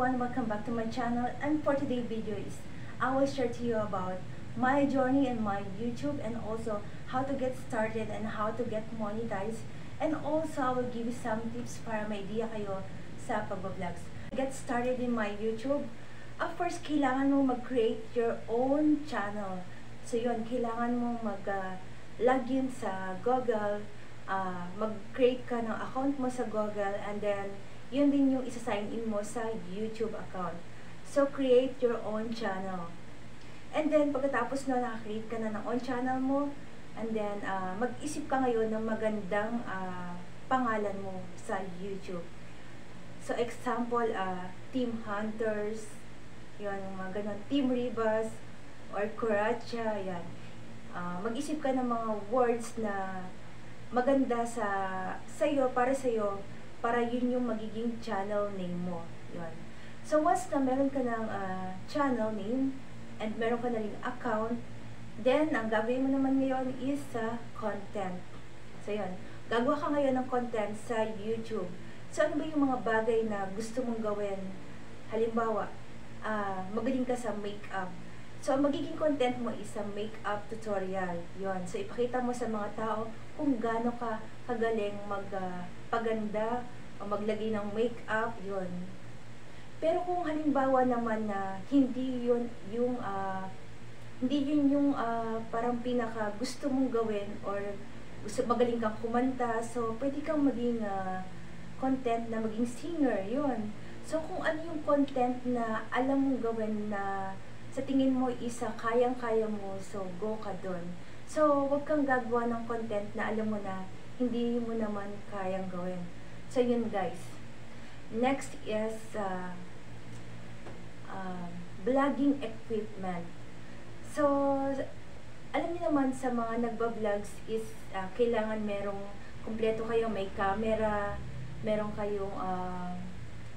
everyone, welcome back to my channel, and for today's video is I will share to you about my journey and my YouTube, and also how to get started and how to get monetized, and also I will give you some tips para may idea kayo sa pag-vlogs. Get started in my YouTube. Of course, kailangan mo mag-create your own channel. So yun, kailangan mo mag-login sa Google, mag-create ka ng account mo sa Google, and then yun din yung isa-sign in mo sa YouTube account. So, create your own channel. And then, pagkatapos na naka-create ka na ng own channel mo, and then, mag-isip ka ngayon ng magandang pangalan mo sa YouTube. So, example, Team Hunters, yun, mga ganun, Team Ribas, or Kuracha, yan. Mag-isip ka ng mga words na maganda sa'yo, para sa'yo, para yun yung magiging channel name mo. Yun. So, once na meron ka ng channel name, and meron ka na rin account, then, ang gagawin mo naman ngayon is content. So, yun. Gagawa ka ngayon ng content sa YouTube. So, ano ba yung mga bagay na gusto mong gawin? Halimbawa, magaling ka sa makeup. So, ang magiging content mo is a makeup tutorial. Yun. So, ipakita mo sa mga tao kung gaano ka kagaling magpaganda o maglagay ng makeup, yun. Pero kung halimbawa naman na hindi yun yung parang pinaka gusto mong gawin, or gusto magaling kang kumanta, so pwede kang maging content na maging singer, yun. So, kung ano yung content na alam mong gawin na sa tingin mo isa kayang-kaya mo, so go ka dun. So, wag kang gagawa ng content na alam mo na hindi mo naman kayang gawin. So, yun guys. Next is vlogging equipment. So, alam niyo naman sa mga nagba-vlogs is kailangan merong kumpleto kayo, may camera, meron kayong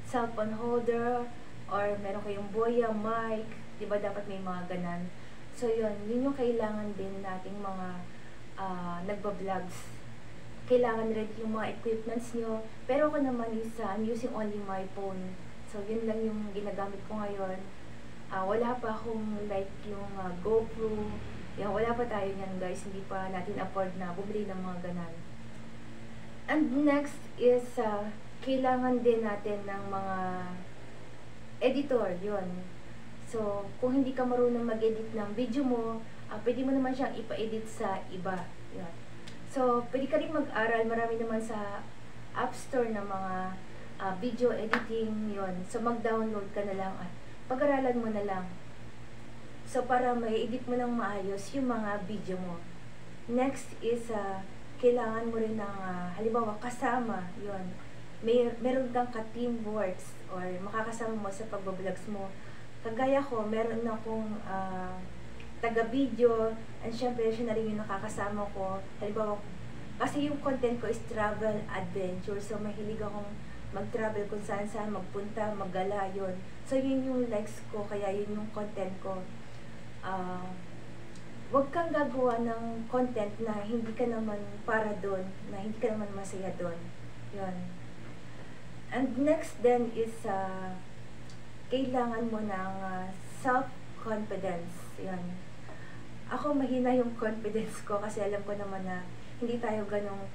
cellphone holder, or meron kayong boya, mic, diba dapat may mga ganan. So yun yung kailangan din nating mga nagba-vlogs. Kailangan ready yung mga equipments nyo. Pero ako naman is I'm using only my phone. So yun lang yung ginagamit ko ngayon. Wala pa akong like yung GoPro. Yan, wala pa tayo nyan guys. Hindi pa natin afford na bumili ng mga ganan. And next is kailangan din natin ng mga editor. Yun. So, kung hindi ka marunong mag-edit ng video mo, pwede mo naman siyang ipa-edit sa iba. Yan. So, pwede ka rin mag-aral. Marami naman sa App Store na mga video editing. Yon. So, mag-download ka na lang at pag-aralan mo na lang. So, para may-edit mo ng maayos yung mga video mo. Next is, kailangan mo rin ng, halimbawa, kasama. Yon. Meron kang ka-teamworks or makakasama mo sa pag-vlogs mo. Kagaya ko, meron akong taga-video, and syempre, siya na rin yung nakakasama ko. Halimbawa, kasi yung content ko is travel adventure. So, mahilig akong mag-travel kung saan-saan, magpunta, maggala, yun. So, yun yung likes ko, kaya yun yung content ko. Huwag kang gagawa ng content na hindi ka naman para doon, na hindi ka naman masaya doon. Yun. And next then is, kailangan mo ng self-confidence. Yan. Ako, mahina yung confidence ko kasi alam ko naman na hindi tayo ganong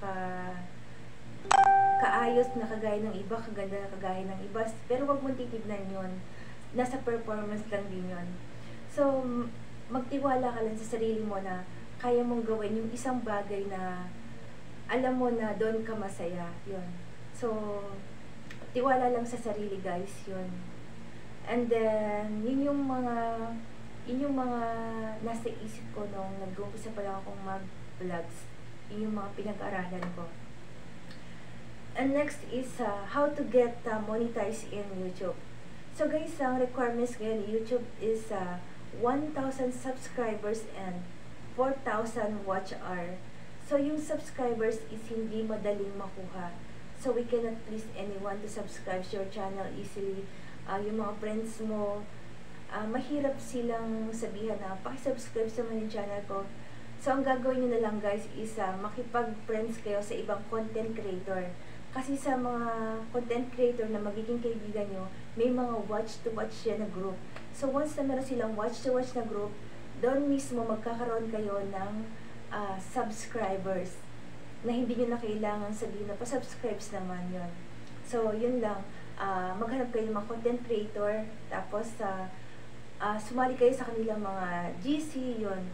kaayos na kagaya ng iba, kaganda na kagaya ng iba. Pero wag mong titignan yun. Nasa performance lang din yun. So, magtiwala ka lang sa sarili mo na kaya mong gawin yung isang bagay na alam mo na doon ka masaya. Yun. So, tiwala lang sa sarili guys. Yun. And then, yun yung mga nasa isip ko nung nag-uumpisa pa lang akong mag-vlogs. Yun yung mga pinag-aralan ko. And next is how to get monetized in YouTube. So guys, ang requirements ngayon ni YouTube is 1,000 subscribers and 4,000 watch hour. So yung subscribers is hindi madaling makuha. So we cannot please anyone to subscribe to your channel easily. Yung mga friends mo, mahirap silang sabihan na pakisubscribe sa mga channel ko. So, ang gagawin nyo na lang guys is makipag-friends kayo sa ibang content creator. Kasi sa mga content creator na magiging kaibigan nyo, may mga watch to watch yan na group. So once na meron silang watch to watch na group, doon mismo magkakaroon kayo ng subscribers na hindi nyo na kailangan sabihin na pa-subscribes naman yon. So yun lang, maghanap kayo ng mga content creator, tapos sumali kayo sa kanilang mga GC, yon.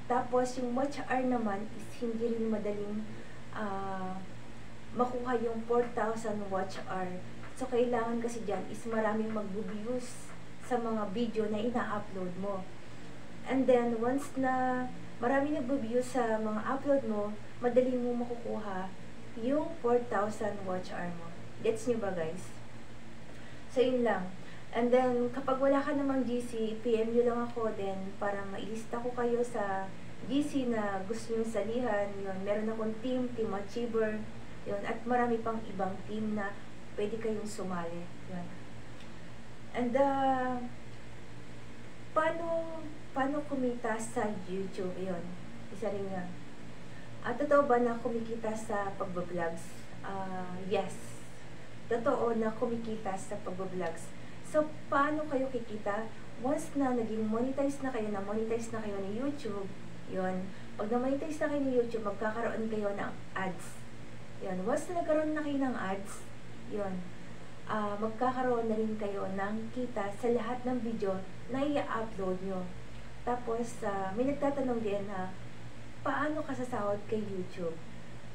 Tapos yung watch hour naman is hindi rin madaling makuha yung 4,000 watch hour. So kailangan kasi dyan is maraming mag-views sa mga video na ina-upload mo. And then once na maraming nag-views sa mga upload mo, madali mo makukuha yung 4,000 watch hour mo. Gets nyo ba, guys? So yun lang. And then, kapag wala ka namang GC, PM nyo lang ako din para mailista ko kayo sa GC na gusto nyo salihan. Yun, meron akong team Achiever. Yun, at marami pang ibang team na pwede kayong sumali. Yun. And, paano kumita sa YouTube? Yun, isa rin nga. Totoo ba na kumikita sa pagbablog? Yes. Totoo na kumikita sa pagbablog. So, paano kayo kikita? Once na naging monetize na kayo ni YouTube, yun. Pag na-monetize na kayo ni YouTube, magkakaroon kayo ng ads. Yun. Once na nagkaroon na kayo ng ads, yun. Magkakaroon na rin kayo ng kita sa lahat ng video na i-upload nyo. Tapos, may nagtatanong din na, paano ka sasahod kay YouTube?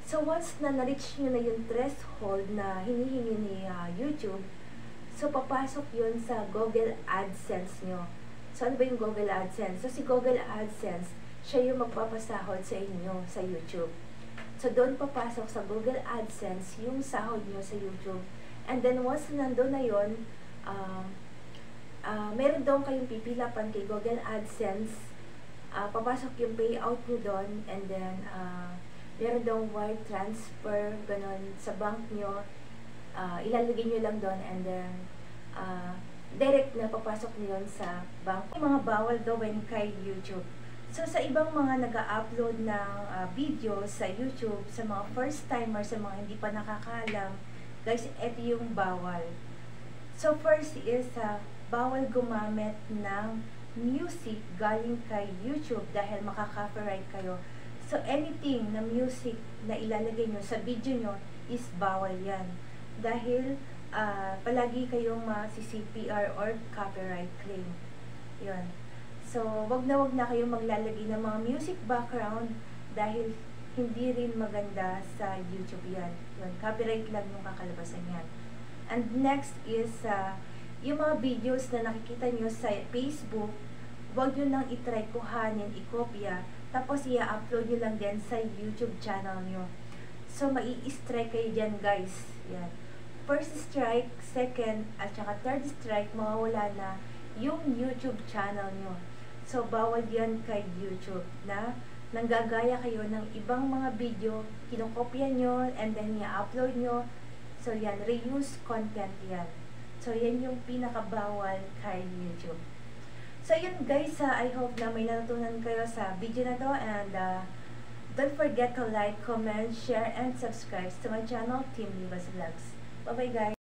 So, once na na-reach nyo na yung threshold na hinihingi ni YouTube, so, papasok yun sa Google AdSense nyo. So, ano ba yung Google AdSense? So, si Google AdSense, siya yung magpapasahod sa inyo sa YouTube. So, doon papasok sa Google AdSense yung sahod nyo sa YouTube. And then, once nandun na yun, meron doon kayong pipilapan kay Google AdSense. Papasok yung payout nyo doon. And then, meron doon wire transfer, ganun, sa bank nyo. Ilalagay nyo lang doon and then direct na papasok nyo yun sa bank. Mga bawal gawin kay YouTube. So sa ibang mga nag-upload ng video sa YouTube, sa mga first timer, sa mga hindi pa nakakaalam, guys, ito yung bawal. So first is bawal gumamit ng music galing kay YouTube dahil makaka-copyright kayo. So anything na music na ilalagay nyo sa video nyo is bawal yan. Dahil palagi kayong ma-CPR or copyright claim. Yun. So, wag na kayong maglalagay ng mga music background dahil hindi rin maganda sa YouTube yan. Yun. Copyright lang yung kakalabasan yan. And next is, yung mga videos na nakikita nyo sa Facebook, wag nyo nang itry kuhanin, ikopya, tapos i-upload nyo lang din sa YouTube channel nyo. So, mai-strike kayo dyan, guys. Yan. First strike, second, at saka third strike, mawawala na yung YouTube channel nyo. So, bawal yan kay YouTube na nanggagaya kayo ng ibang mga video, kinokopya nyo, and then i-upload nyo. So, yan, reuse content yan. So, yan yung pinakabawal kay YouTube. So, yun guys, I hope na may natutunan kayo sa video na to, and don't forget to like, comment, share, and subscribe to my channel, Team Libas Vlogs. Bye-bye guys!